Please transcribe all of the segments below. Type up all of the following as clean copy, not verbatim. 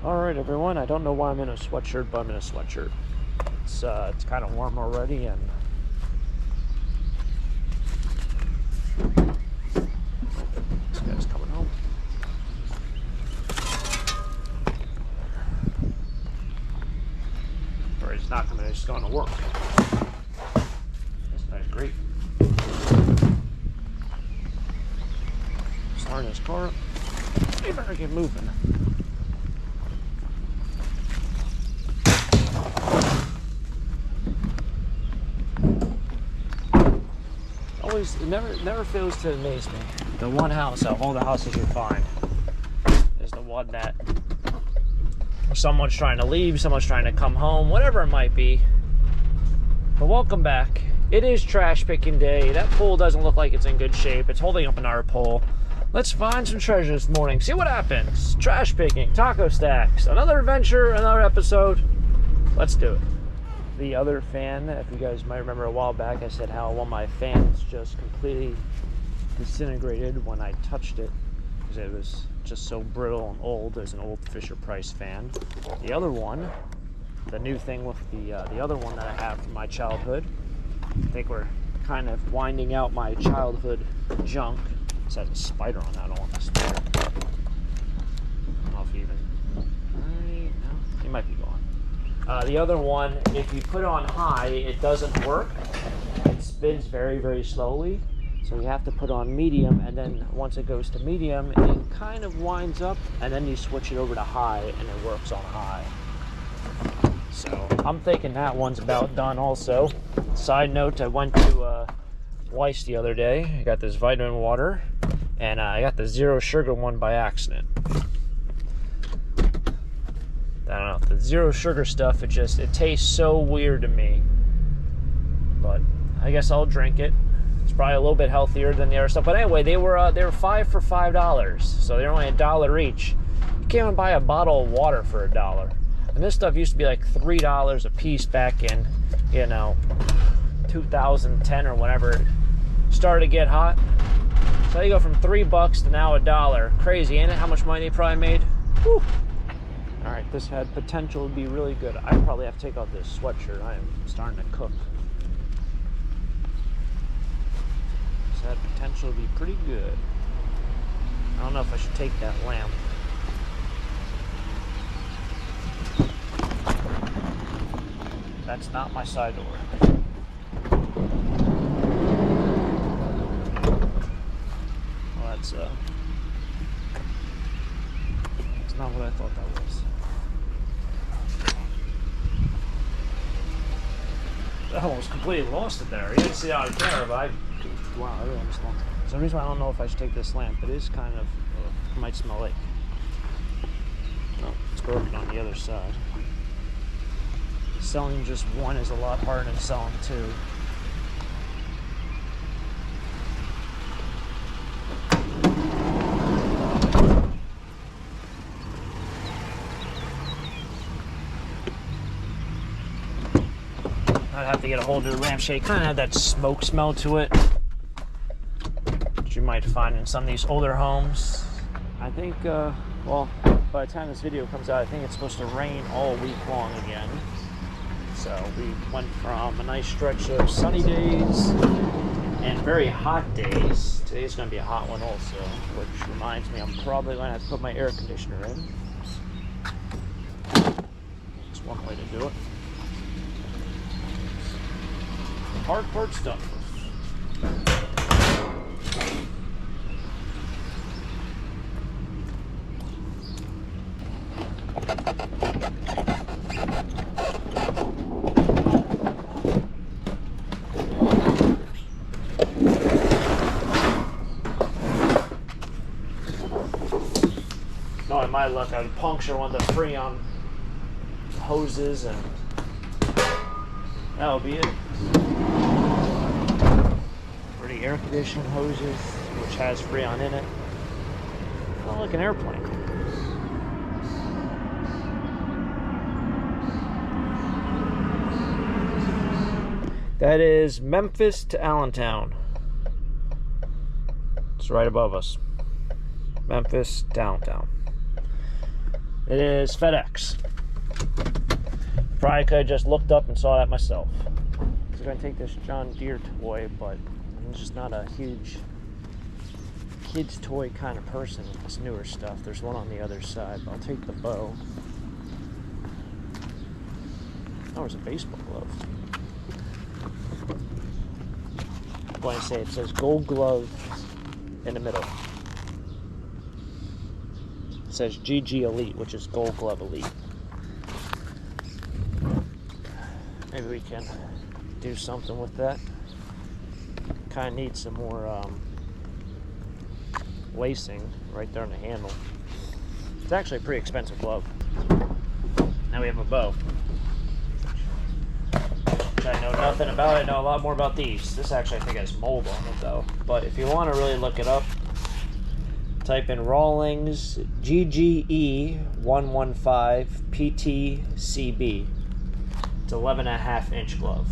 Alright everyone, I don't know why I'm in a sweatshirt, but I'm in a sweatshirt. It's kind of warm already, and this guy's coming home. Or he's not coming, he's going to work. This guy's great. Starting his car up. You better get moving. It never fails to amaze me. The one house out of all the houses you find is the one that someone's trying to leave, someone's trying to come home, whatever it might be. But welcome back. It is trash picking day. That pole doesn't look like it's in good shape. It's holding up another pole. Let's find some treasure this morning. See what happens. Trash picking, taco stacks, another adventure, another episode. Let's do it. The other fan, if you guys might remember a while back, I said how one of my fans just completely disintegrated when I touched it because it was just so brittle and old. As an old Fisher-Price fan. The other one, the new thing with the other one that I have from my childhood, I think we're kind of winding out my childhood junk. This has a spider on that. I don't want the spider. I don't know if he even... No, he might be gone. The other one, if you put it on high, it doesn't work. It spins very, very slowly. So you have to put on medium, and then once it goes to medium, it kind of winds up, and then you switch it over to high, and it works on high. So I'm thinking that one's about done also. Side note, I went to Weiss the other day. I got this vitamin water, and I got the zero sugar one by accident. I don't know, the zero sugar stuff, it tastes so weird to me. But I guess I'll drink it. It's probably a little bit healthier than the other stuff. But anyway, they were 5 for $5, so they're only $1 each. You can't even buy a bottle of water for $1. And this stuff used to be like $3 a piece back in, 2010 or whenever it started to get hot. So you go from $3 to now $1. Crazy, ain't it? How much money they probably made? Whew. Alright, this had potential to be really good. I probably have to take off this sweatshirt. I am starting to cook. This had potential to be pretty good. I don't know if I should take that lamp. That's not my side door. Well, that's not what I thought that was. I almost completely lost it there. You didn't see it out of camera, but wow, I really almost lost it. For some reason, I don't know if I should take this lamp. It is kind of, it might smell like. No, it's broken on the other side. Selling just one is a lot harder than selling two. I'd have to get a whole new lampshade. Kind of had that smoke smell to it, which you might find in some of these older homes. I think, well, by the time this video comes out, I think it's supposed to rain all week long again. So we went from a nice stretch of sunny days and very hot days. Today's going to be a hot one also, which reminds me I'm probably going to have to put my air conditioner in. That's one way to do it. Hard part stuff. Knowing my luck, I would puncture one of the Freon hoses and that'll be it. For the air conditioning hoses, which has Freon in it. Not like an airplane. That is Memphis to Allentown. It's right above us. Memphis, downtown. It is FedEx. Probably could have just looked up and saw that myself. I was going to take this John Deere toy, but I'm just not a huge kids toy kind of person with this newer stuff. There's one on the other side, but I'll take the bow. Oh, there's a baseball glove. I'm going to say it says Gold Glove in the middle. It says GG Elite, which is Gold Glove Elite. Maybe we can do something with that. Kind of need some more lacing right there on the handle. It's actually a pretty expensive glove. Now we have a bow, which I know nothing about. I know a lot more about these. This actually I think has mold on it though. But if you want to really look it up, type in Rawlings GGE 115 PTCB. It's 11.5 inch glove.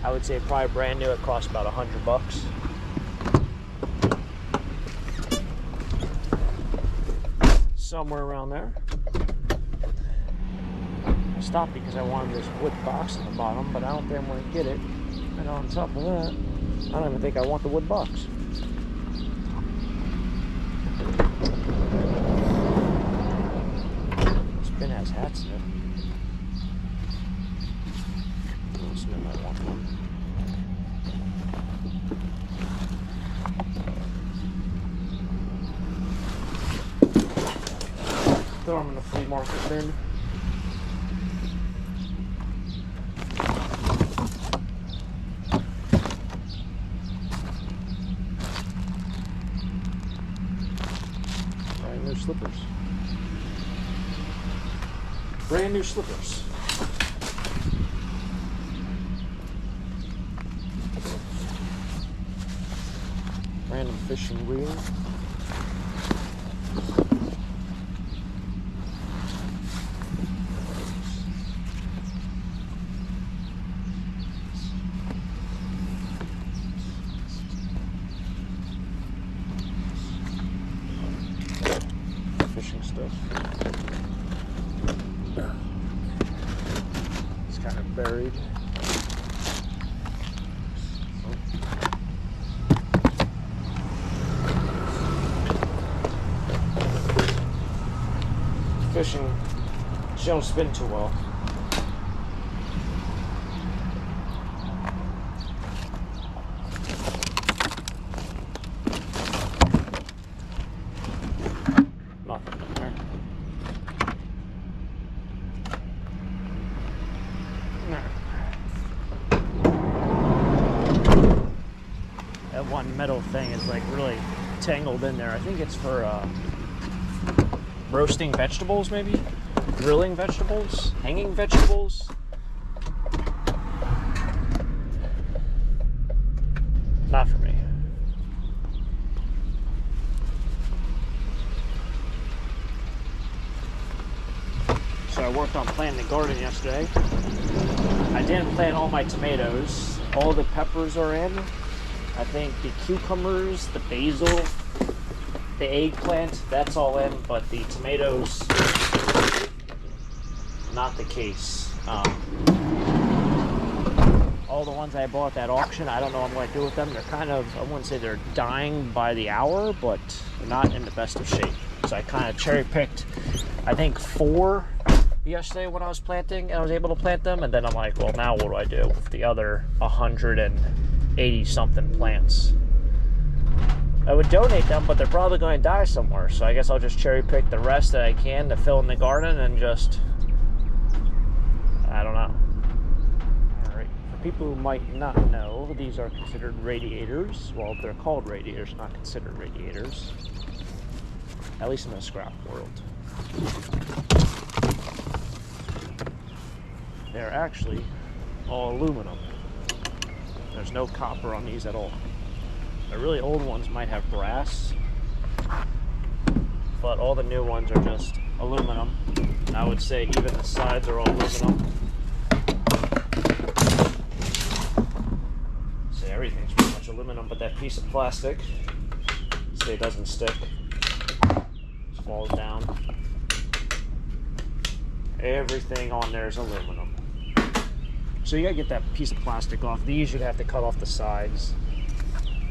I would say probably brand new. It costs about $100. Somewhere around there. I stopped because I wanted this wood box in the bottom, but I don't think I'm going to get it. And on top of that, I don't even think I want the wood box. This bin has hats in it. This bin might want one. Throw them in the flea market bin. Brand new slippers. Brand new slippers. Random fishing reel. Fishing stuff. It's kind of buried. Fishing, she don't spin too well. Nothing in there. That one metal thing is like really tangled in there. I think it's for roasting vegetables, maybe? Grilling vegetables? Hanging vegetables? Not for me. So I worked on planting the garden yesterday. I didn't plant all my tomatoes. All the peppers are in. I think the cucumbers, the basil, the eggplant, that's all in, but the tomatoes, not the case. All the ones I bought at that auction, I don't know what I'm going to do with them. They're kind of, I wouldn't say they're dying by the hour, but they're not in the best of shape. So I kind of cherry picked, I think 4 yesterday when I was planting, and I was able to plant them, and then I'm like, well, now what do I do with the other 180 something plants? I would donate them, but they're probably going to die somewhere. So I guess I'll just cherry pick the rest that I can to fill in the garden and just, I don't know. All right. For people who might not know, these are considered radiators. Well, they're called radiators, not considered radiators. At least in the scrap world. They're actually all aluminum. There's no copper on these at all. The really old ones might have brass, but all the new ones are just aluminum. And I would say even the sides are all aluminum. So everything's pretty much aluminum, but that piece of plastic, so it doesn't stick. falls down. Everything on there is aluminum. So you gotta get that piece of plastic off. These you'd have to cut off the sides.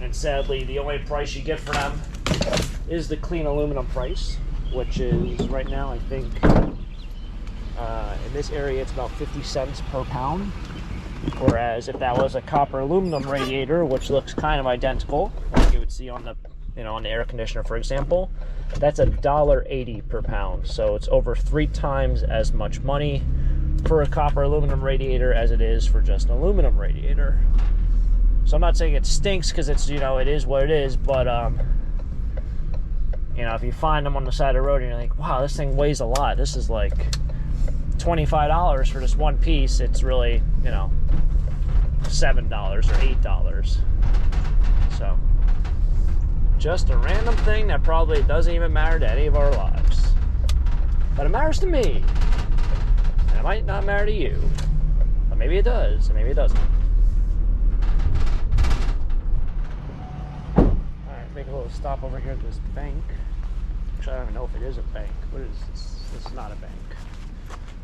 And sadly, the only price you get for them is the clean aluminum price, which is right now, I think, in this area, it's about 50 cents per pound. Whereas if that was a copper aluminum radiator, which looks kind of identical, like you would see on the, on the air conditioner, for example, that's $1.80 per pound. So it's over 3 times as much money for a copper aluminum radiator as it is for just an aluminum radiator. So I'm not saying it stinks, because it's, it is what it is, but if you find them on the side of the road and you're like, wow, this thing weighs a lot, this is like $25 for this one piece, it's really, $7 or $8. So just a random thing that probably doesn't even matter to any of our lives, but it matters to me, and it might not matter to you, but maybe it does, and maybe it doesn't. Alright, make a little stop over here at this bank. Actually, I don't even know if it is a bank. What is this? This is not a bank.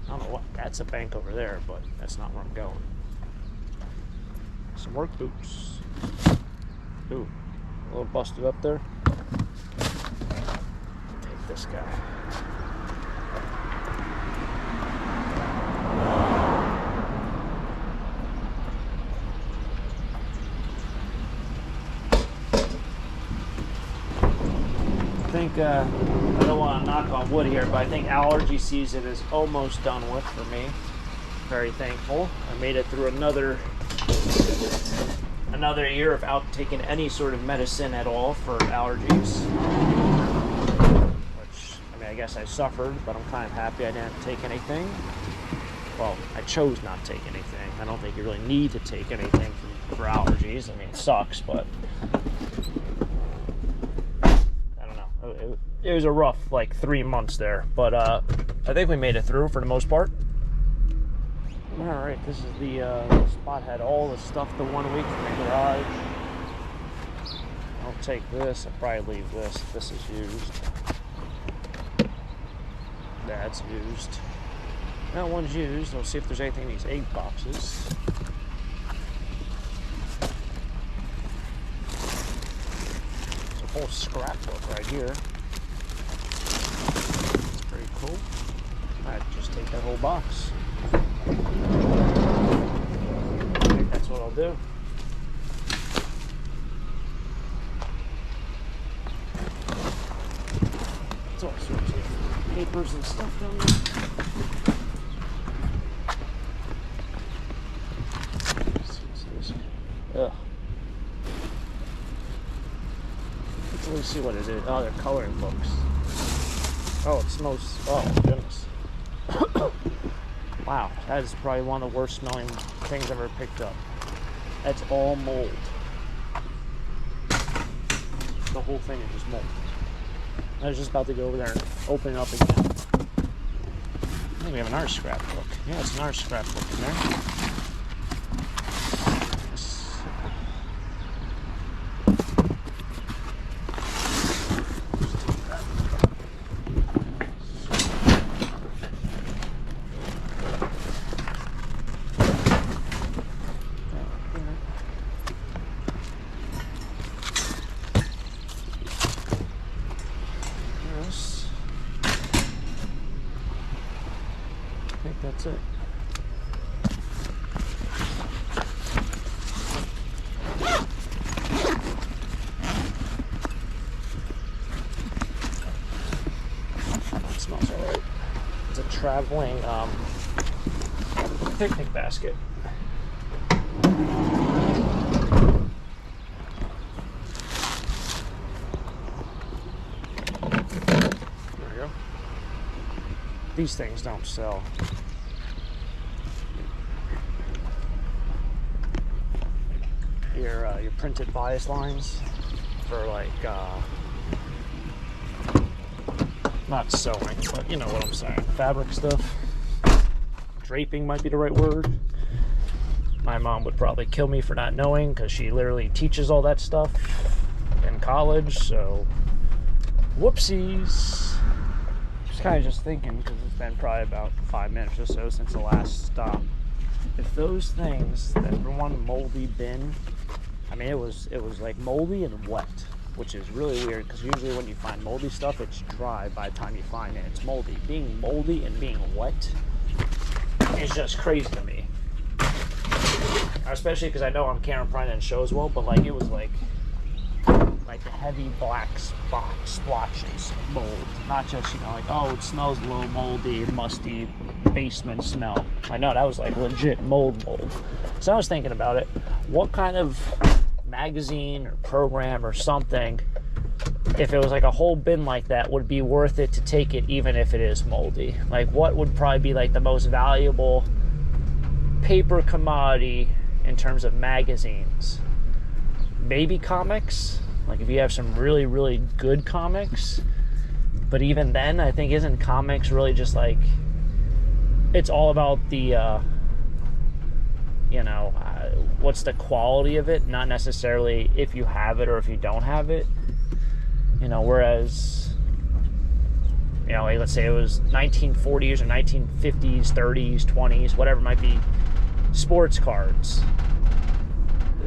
I don't know what, that's a bank over there, but that's not where I'm going. Some work boots. Ooh, a little busted up there. Take this guy. I think, I don't want to knock on wood here, but I think allergy season is almost done with for me. Very thankful. I made it through another year without taking any sort of medicine at all for allergies. Which, I guess I suffered, but I'm kind of happy I didn't take anything. Well, I chose not to take anything. I don't think you really need to take anything for allergies. It sucks, but it was a rough 3 months there, but I think we made it through for the most part. Alright, this is the spot had all the stuff the 1 week from the garage. I'll take this, I'll probably leave this. This is used. That's used. That one's used. Let's see if there's anything in these egg boxes. There's a whole scrapbook right here. Cool. I'd just take that whole box. I think that's what I'll do. There's all sorts of papers and stuff down there. Ugh. Let's at least see what it is. Oh, they're coloring books. Oh, it smells, oh goodness. Wow, that is probably one of the worst smelling things I've ever picked up. That's all mold. The whole thing is just mold. I was just about to go over there and open it up again. I think we have another scrapbook. Yeah, it's another scrapbook in there. I think that's it. It smells alright. It's a traveling picnic basket. These things don't sell. Your printed bias lines for not sewing, but you know what I'm saying. Fabric stuff. Draping might be the right word. My mom would probably kill me for not knowing, because she literally teaches all that stuff in college, so whoopsies. was kind of just thinking, because it's been probably about 5 minutes or so since the last stop. If those things that were one moldy bin, I mean, it was like moldy and wet, which is really weird because usually when you find moldy stuff, it's dry by the time you find it. It's moldy. Being moldy and being wet is just crazy to me. Especially because I know on camera probably didn't show as well, but like it was like the heavy black splotches of mold. Not just, you know, like, oh, it smells a little moldy, musty basement smell. I know that was like legit mold. So I was thinking about it. What kind of magazine or program or something, if it was like a whole bin like that, would be worth it to take it even if it is moldy? Like, what would probably be like the most valuable paper commodity in terms of magazines? Maybe comics, like if you have some really, really good comics. But even then, I think, isn't comics really just like, it's all about the what's the quality of it, not necessarily if you have it or if you don't have it. Whereas, like, let's say it was 1940s or 1950s, 30s, 20s, whatever it might be, sports cards.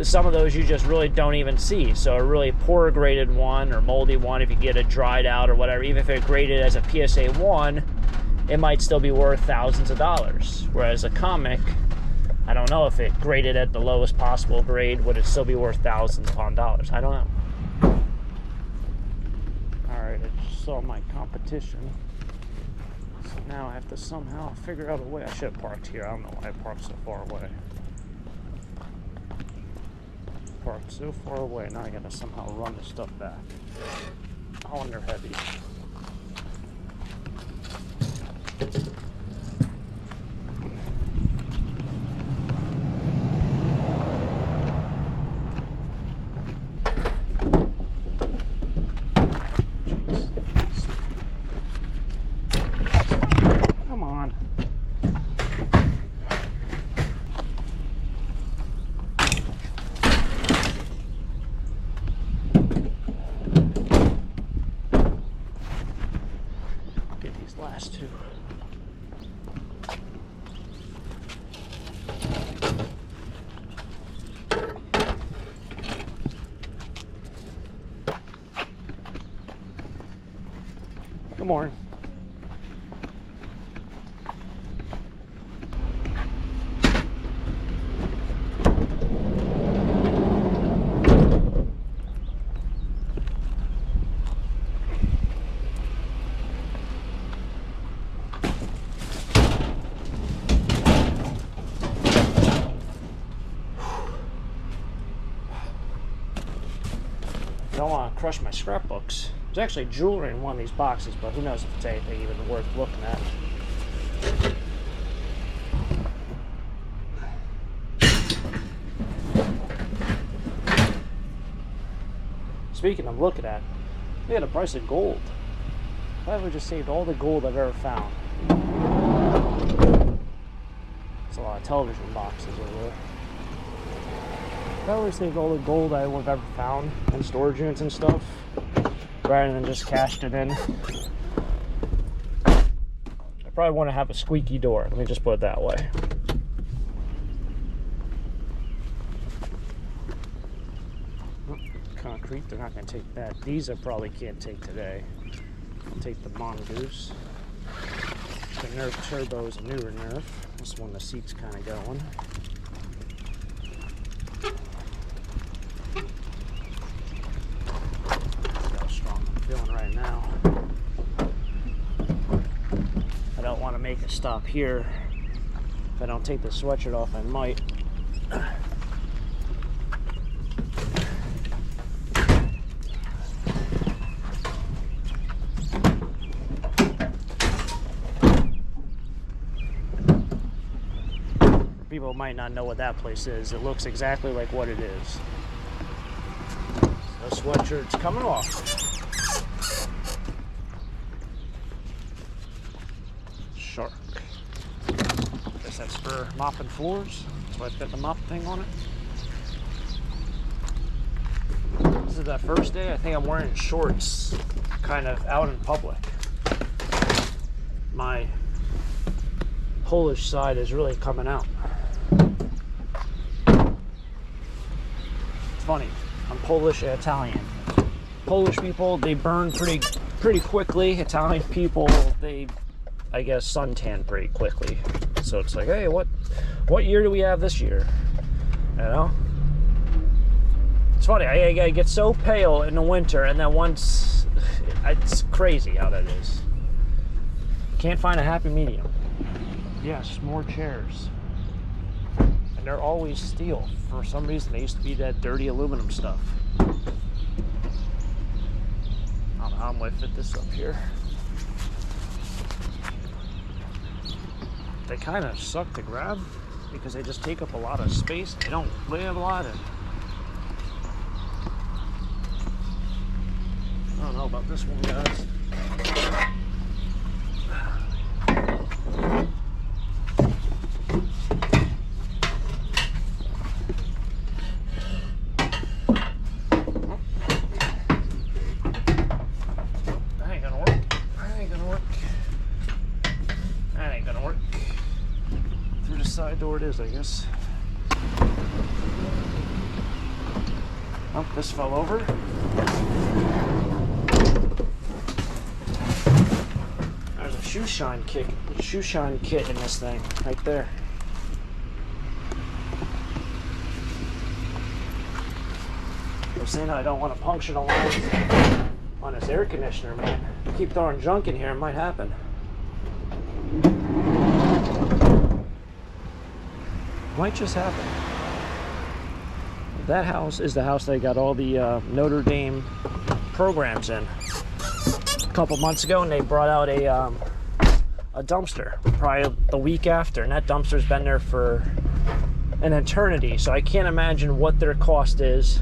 Some of those you just really don't even see. So a really poor graded one or moldy one, if you get it dried out or whatever, even if it graded as a PSA 1, it might still be worth thousands of dollars. Whereas a comic, I don't know if it graded at the lowest possible grade, would it still be worth thousands upon dollars? I don't know. Alright, I just saw my competition. So now I have to somehow figure out a way. I should have parked here. I don't know why I parked so far away. Parked so far away. Now I gotta somehow run this stuff back. Oh, and they're heavy. Last two. Good morning. Don't want to crush my scrapbooks. There's actually jewelry in one of these boxes, but who knows if it's anything even worth looking at. Speaking of looking at, look at the price of gold. I would just saved all the gold I've ever found. That's a lot of television boxes over there. I always saved all the gold I would have ever found in storage units and stuff, rather than just cashed it in. I probably want to have a squeaky door. Let me just put it that way. Concrete, they're not going to take that. These I probably can't take today. I'll take the Mongoose. The Nerf Turbo is a newer Nerf. This one, the seat's kind of going. Right now, I don't want to make a stop here. If I don't take the sweatshirt off, I might. People might not know what that place is. It looks exactly like what it is. So sweatshirt's coming off. Shark. Guess that's for mopping floors. That's why it's got the mop thing on it. This is the first day I think I'm wearing shorts kind of out in public. my Polish side is really coming out. It's funny. I'm Polish and Italian. Polish people, they burn pretty quickly. Italian people, they, I guess, suntan pretty quickly. So it's like, hey, what year do we have this year? You know? It's funny. I get so pale in the winter, and then once, it's crazy how that is. Can't find a happy medium. Yes, more chairs. And they're always steel. For some reason, they used to be that dirty aluminum stuff. I don't know how I'm going to fit this up here. They kind of suck to grab because they just take up a lot of space. They don't weigh a lot. And I don't know about this one, guys. Side door it is, I guess. Oh, this fell over. There's a shoe shine kit in this thing right there. I'm saying I don't want to puncture the lines on this air conditioner, man. Keep throwing junk in here, it might happen. Might just happen. That house is the house they got all the Notre Dame programs in. A couple months ago, and they brought out a dumpster probably the week after, and that dumpster's been there for an eternity. So I can't imagine what their cost is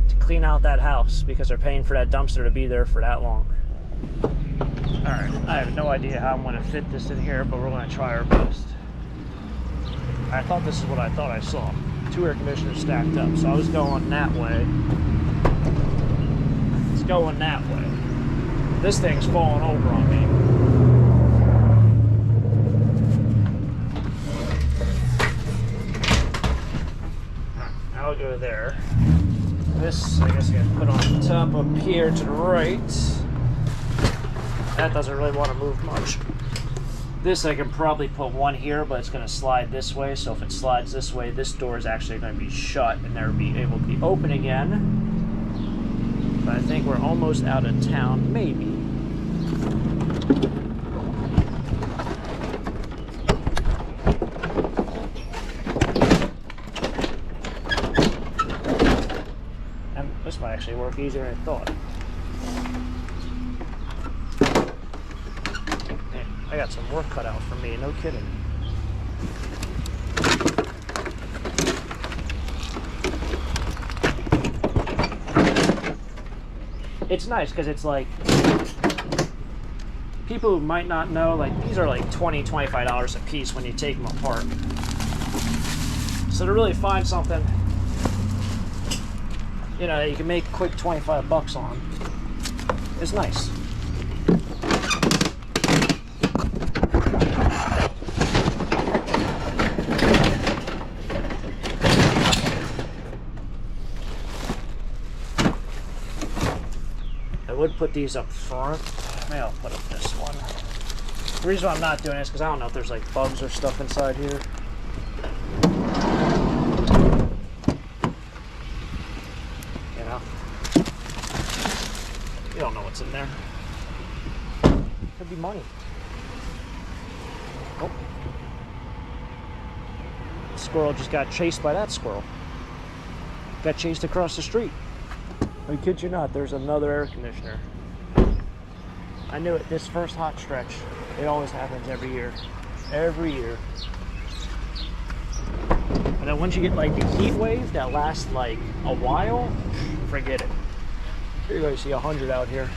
to clean out that house because they're paying for that dumpster to be there for that long. All right, I have no idea how I'm going to fit this in here, but we're going to try our best. I thought this is what I thought I saw. 2 air conditioners stacked up. So I was going that way. It's going that way. This thing's falling over on me. I'll go there. This, I guess I gotta put on the top up here to the right. That doesn't really want to move much. This I can probably put one here, but it's going to slide this way. So if it slides this way, this door is actually going to be shut and they'll be able to be open again. But I think we're almost out of town, maybe. And this might actually work easier than I thought. I got some work cut out for me, no kidding. It's nice because it's like, people who might not know, like these are like $20, $25 a piece when you take them apart. So to really find something, you know, that you can make quick 25 bucks on, is nice. I would put these up front. Maybe I'll put up this one. The reason why I'm not doing this is because I don't know if there's like bugs or stuff inside here. You know? You don't know what's in there. Could be money. Oh. The squirrel just got chased by that squirrel. Got chased across the street. I kid you not, there's another air conditioner. I knew it, this first hot stretch, it always happens every year. Every year. And then once you get like the heat wave that lasts like a while, forget it. You're going to see 100 out here.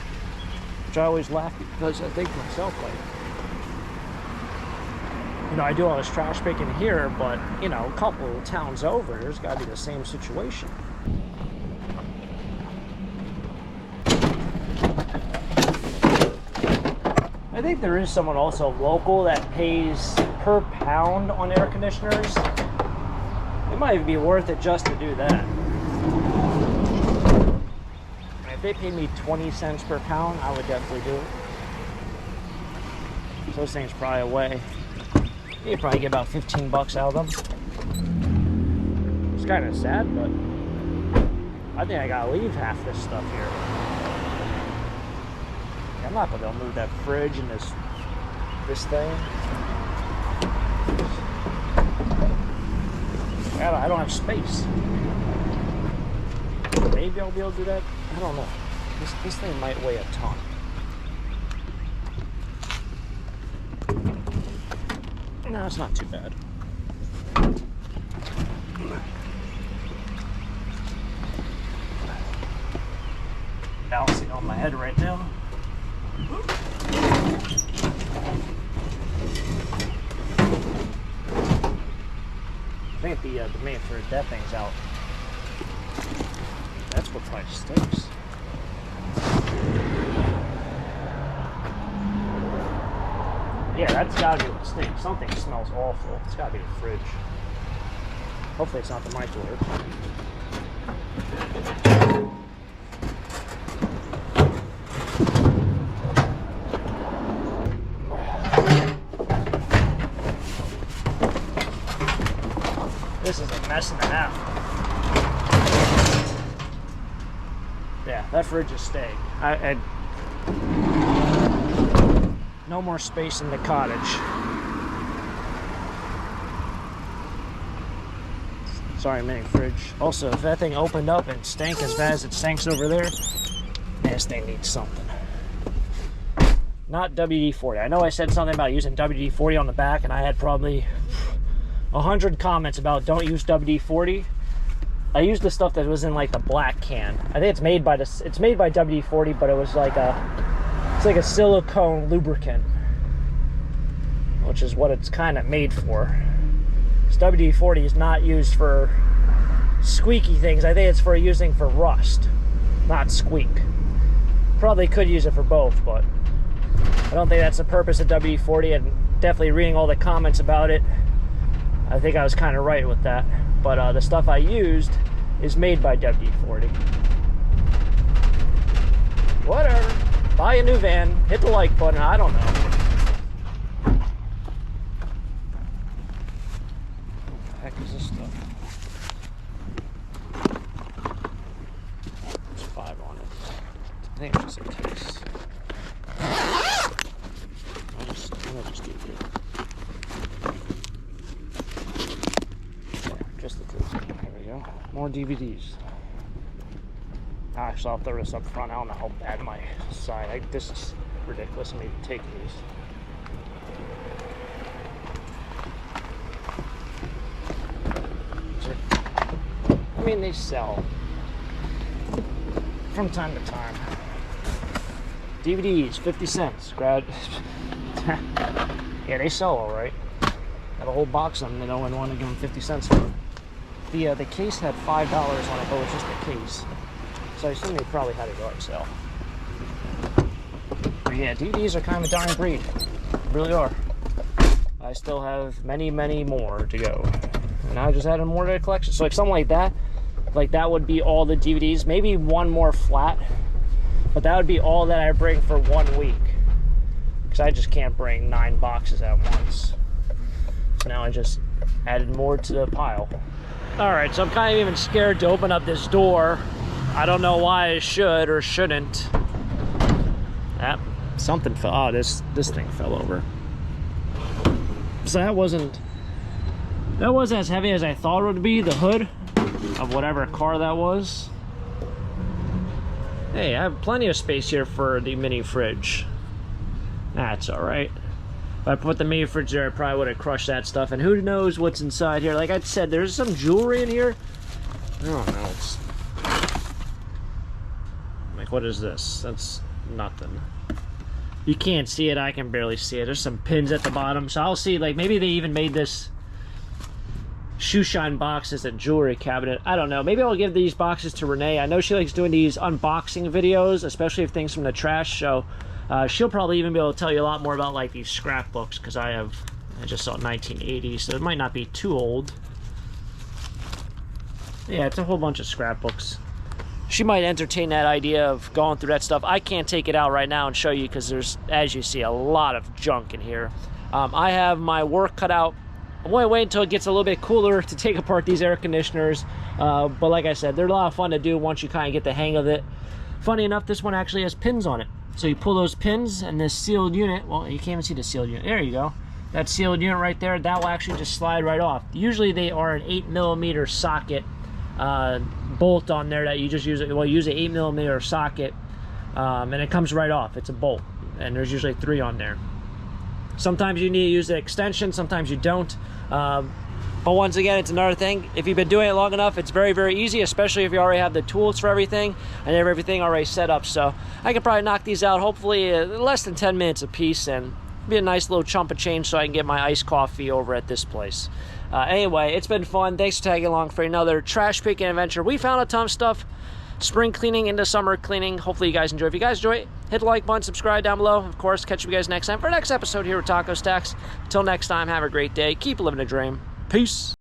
Which I always laugh because I think to myself, like, you know, I do all this trash picking here, but, you know, a couple of towns over, there's got to be the same situation. I think there is someone also local that pays per pound on air conditioners. It might be worth it just to do that. If they paid me 20 cents per pound, I would definitely do it. So those things probably away. You probably get about 15 bucks out of them. It's kind of sad, but I think I gotta leave half this stuff here. I'm not gonna be able to move that fridge and this thing. I don't have space. Maybe I'll be able to do that. I don't know. This thing might weigh a ton. No, it's not too bad. Balancing on my head right now. I think the main for that thing's out. That's what probably stinks. Yeah, that's gotta be what stinks. Something smells awful. It's gotta be the fridge. Hopefully it's not the microwave. This is a mess and a half. Yeah, that fridge is staying. No more space in the cottage. Sorry, mini fridge. Also, if that thing opened up and stank as bad as it stinks over there, man, this thing needs something. Not WD-40. I know I said something about using WD-40 on the back, and I had probably 100 comments about don't use WD-40. I used the stuff that was in like the black can. I think it's made by WD-40, but it was like it's like a silicone lubricant, which is what it's kind of made for. This WD-40 is not used for squeaky things. I think it's for using for rust, not squeak. Probably could use it for both, but I don't think that's the purpose of WD-40. And definitely reading all the comments about it, I think I was kind of right with that. But the stuff I used is made by WD-40. Whatever. Buy a new van, hit the like button, I don't know. What the heck is this stuff? There's 5 on it. I think it's just a case. I'll just do it. Just the case. There we go. More DVDs. Actually, I'll throw this up front. I don't know how bad my side. This is ridiculous. Let me take these. I mean, they sell from time to time. DVDs, 50 cents. Grab. Yeah, they sell all right. Got a whole box of them. They don't want to give them 50 cents for them. The case had $5 on it, but it was just a case. So I assume they probably had a yard sale. But yeah, DVDs are kind of a dying breed. They really are. I still have many, many more to go. And I just added more to the collection. So like something like that would be all the DVDs. Maybe one more flat. But that would be all that I bring for 1 week. Because I just can't bring 9 boxes at once. So now I just added more to the pile. Alright, so I'm kind of even scared to open up this door. I don't know why I should or shouldn't. Something fell. Oh, this thing fell over. So that wasn't as heavy as I thought it would be, the hood of whatever car that was. Hey, I have plenty of space here for the mini fridge. That's alright. If I put the mini fridge there, I probably would have crushed that stuff. And who knows what's inside here. Like I said, there's some jewelry in here. I don't know. It's like, what is this? That's nothing. You can't see it. I can barely see it. There's some pins at the bottom. So I'll see, like, maybe they even made this shoe shine box as a jewelry cabinet. I don't know. Maybe I'll give these boxes to Renee. I know she likes doing these unboxing videos, especially of things from the trash. So She'll probably even be able to tell you a lot more about like these scrapbooks, because I just saw 1980, so it might not be too old. Yeah, it's a whole bunch of scrapbooks. She might entertain that idea of going through that stuff. I can't take it out right now and show you because there's, as you see, a lot of junk in here. I have my work cut out. I'm going to wait until it gets a little bit cooler to take apart these air conditioners. But like I said, they're a lot of fun to do once you kind of get the hang of it. Funny enough, this one actually has pins on it. So you pull those pins and this sealed unit, well, you can't even see the sealed unit. There you go. That sealed unit right there, that will actually just slide right off. Usually they are an 8mm socket bolt on there that you just use. Well, use an 8mm socket and it comes right off. It's a bolt, and there's usually 3 on there. Sometimes you need to use the extension, sometimes you don't. But once again, it's another thing. If you've been doing it long enough, it's very, very easy, especially if you already have the tools for everything and have everything already set up. So I could probably knock these out, hopefully less than 10 minutes a piece, and be a nice little chump of change so I can get my iced coffee over at this place. Anyway, it's been fun. Thanks for tagging along for another trash picking adventure. We found a ton of stuff. Spring cleaning into summer cleaning. Hopefully you guys enjoy. If you guys enjoy it, hit the like button, subscribe down below. Of course, catch you guys next time for our next episode here with Taco Stacks. Until next time, have a great day. Keep living a dream. Peace.